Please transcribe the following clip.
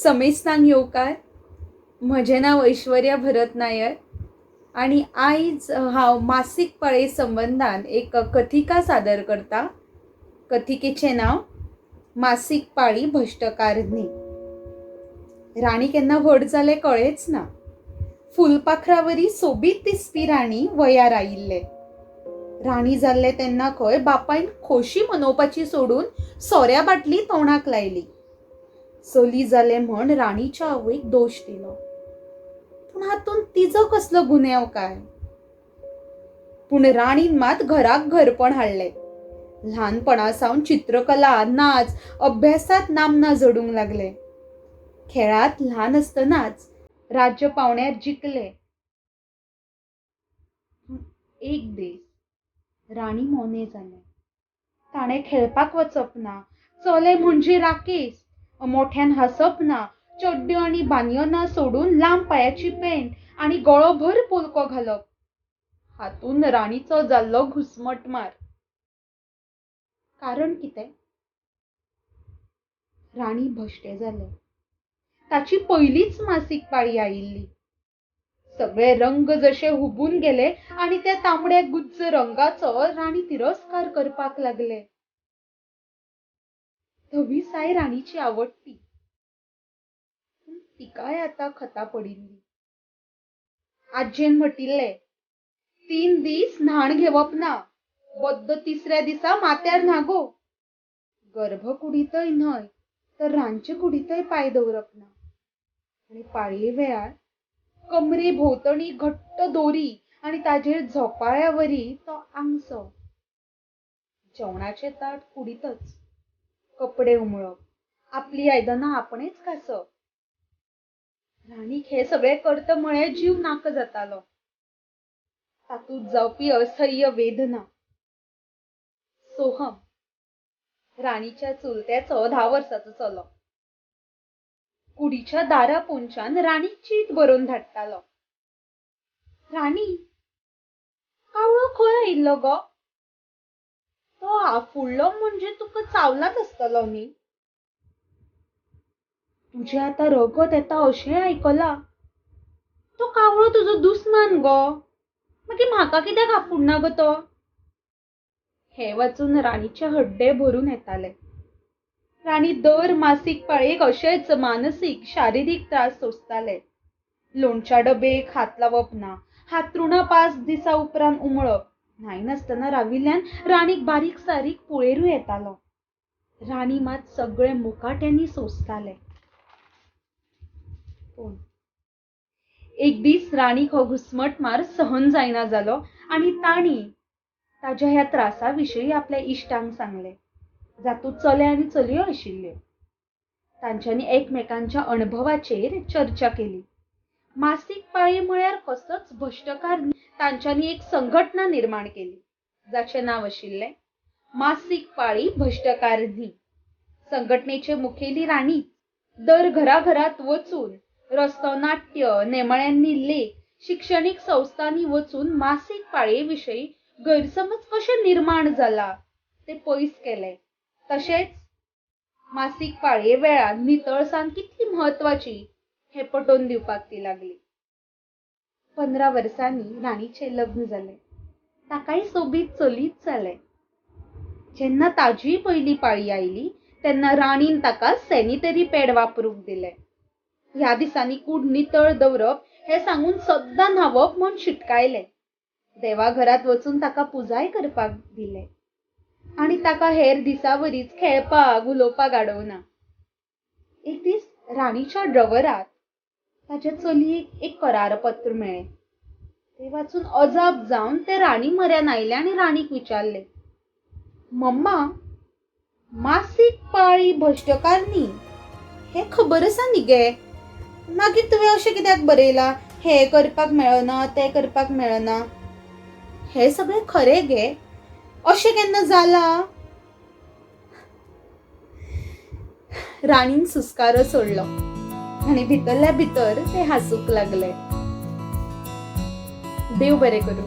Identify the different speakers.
Speaker 1: समेस्तांक येवकार. म्हजें नांव ऐश्वर्या भरत नायर आणि आयज हांव मासीक पाळये संबंधान एक कथिका सादर करता. कथिकेचें नांव मासीक पाळी भ्रष्टकार न्ही. राणी केन्ना व्हड जाले कळेच ना. फुलपाखरावरी सोबीत दिसपी राणी वयार आयिल्ले. राणी जाल्ले तेन्ना खंय बापायन खोशी मनोवपाची सोडून सोऱ्या बाटली तोंडाक लायली. चली जाले म्हण राणीच्या आवयक दोश दिलो. पूण हातून तिजो कसलो गुन्यांव काय. पूण राणीन मात घराक घरपण हाडले. ल्हानपणा सावन चित्रकला, नाच, अभ्यासात नामना जोडूंक लागले. खेळात ल्हान आसतनाच राज्य पावण्यार जिखले. एक दीस राणी मोने जाले. ताणें खेळपाक वचप ना. चले म्हणजे राकेस. मोठ्यान हसप ना. चड्ड्यो आनी बानयोना सोडून लांब पायाची पॅन्ट आनी गळोभर पोलको घालप. हातून राणीचो जाल्लो घुसमटमार. कारण कितें? राणी भश्टे जाले. ताची पयलीच मासीक पाळी आयिल्ली. सगळे रंग जशे हुबून गेले आनी त्या तांबड्या गुज्ज रंगाचो राणी तिरस्कार करपाक लागले. धवी साय राणीची आवडटी. तिकाय आतां खता पडिल्ली. आज्जेन म्हटिल्ले, 3 दीस न्हाण घेवप ना. बद्द 3ऱ्या दिसा माथ्यार न्हागो. गर्भकुडींतय न्हय तर रांदचे कुडींतय पांय दवरप ना. आनी पाळये वेळार कमरे भोंवतणी घट्ट दोरी आनी ताजेर झोपाळ्यावरी तो आंगसो. जेवणाचें ताट कुडींतच. कपडे उमळप. आपली आयदनां आपणेच घासप. राणीक हे सगळे करता म्हळ्यार जीव नाका जातालो. तातूंत जावपी असह्य वेदना. सोहम राणीच्या चुलत्याचो 10 वर्साचो चलो. कुडीच्या दारा पोंच्यान राणीक चीट बरोवन धाडटालो. राणी, कावळो खंय आयिल्लो गो? तो आफुडलो म्हणजे तुका चावलाच आसतलो न्ही. तुजें आतां रगत येता अशें आयकलां. तो कावळो तुजो दुस्मान गो. मागीर म्हाका कित्याक आफुडना गो तो? हे वाचून राणीचे हड्डे भरून येताले. राणी दर मासीक पाळयेक अशेच मानसीक शारिरीक त्रास सोंसताले. लोणच्या डबेक हात लावप ना. हातरुणां 5 दिसा उपरांत उमळप. न्हाय नासतना राविल्ल्यान राणीक बारीक सारीक पुळेरूय येतालो. राणी मात सगळे मुकाट्यांनी सोंसताले. एक दीस राणीक हो घुसमटमार सहन जायना जालो आनी ताणी ताच्या ह्या त्रासा विशीं आपल्या इश्टांक सांगलें. जातूंत चले आनी चलयो आशिल्ल्यो. तांच्यांनी एकमेकांच्या अणभवाचेर चर्चा केली. मासीक पाळी म्हळ्यार कसलोच भ्रष्टकार. तांच्यांनी एक संघटना निर्माण केली, जाचें नांव आशिल्लें मासीक पाळी भ्रष्टकार न्ही. संघटनेचे मुखेली राणी दर घराघरात वचून रस्तो नाट्य, नेमाळ्यांनी लेख, शिक्षणीक संस्थांनी वचून मासीक पाळये विशीं गैरसमज कशे निर्माण जाला ते पयस केले. तशेंच मासीक पाळये वेळार नितळसाण कितली म्हत्वाची हें पटोवन दिवपाक ती लागली. 15 वर्सांनी राणीचें लग्न जालें. ताकाय सोबीत चलीच जालें. जेन्ना ताजी पयली पाळी आयली तेन्ना राणीन ताका सॅनिटरी पॅड वापरूंक दिले. ह्या दिसांनी कूड नितळ दवरप हें सांगून सद्दां न्हावप म्हूण शिटकायलें. देवाघरांत वचून ताका पुजाय करपाक दिले. आनी ताका हेर दिसावरीच खेळपाक उलोवपाक आडवना. एक दीस राणीच्या ड्रवरांत ताच्या चलयेक एक करारपत्र मेळ्ळें. तें वाचून अजाप जावन ते राणी म्हऱ्यान आयले आनी राणीक विचारलें, मम्मा, मासीक पाळी भ्रष्टकार न्ही हें खबर आसा न्ही गे? मागीर तुवें अशें कित्याक बरयलां, हें करपाक मेळना, तें करपाक मेळना? हें सगळें खरें गे. अशें केन्ना जालां? राणीन सुस्कारो सोडलो आनी भितरल्या भितर तें हांसूंक लागलें. देव बरें करूं.